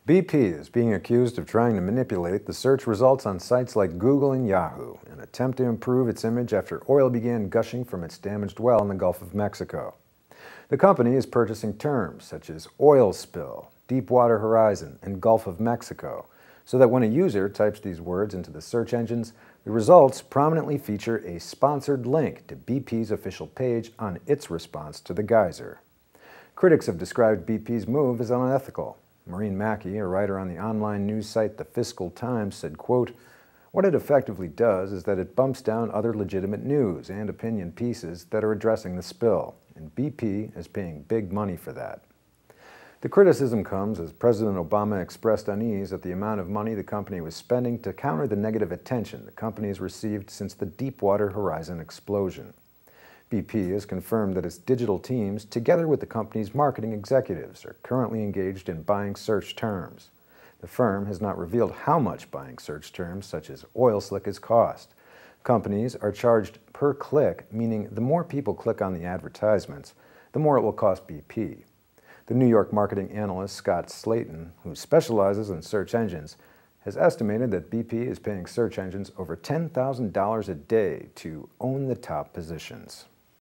BP is being accused of trying to manipulate the search results on sites like Google and Yahoo in an attempt to improve its image after oil began gushing from its damaged well in the Gulf of Mexico. The company is purchasing terms such as oil spill, Deepwater Horizon, and Gulf of Mexico, so that when a user types these words into the search engines, the results prominently feature a sponsored link to BP's official page on its response to the geyser. Critics have described BP's move as unethical. Maureen Mackey, a writer on the online news site The Fiscal Times, said, quote, "What it effectively does is that it bumps down other legitimate news and opinion pieces that are addressing the spill, and BP is paying big money for that." The criticism comes as President Obama expressed unease at the amount of money the company was spending to counter the negative attention the company has received since the Deepwater Horizon explosion. BP has confirmed that its digital teams, together with the company's marketing executives, are currently engaged in buying search terms. The firm has not revealed how much buying search terms such as oil slick has cost. Companies are charged per click, meaning the more people click on the advertisements, the more it will cost BP. The New York marketing analyst Scott Slayton, who specializes in search engines, has estimated that BP is paying search engines over $10,000 a day to own the top positions.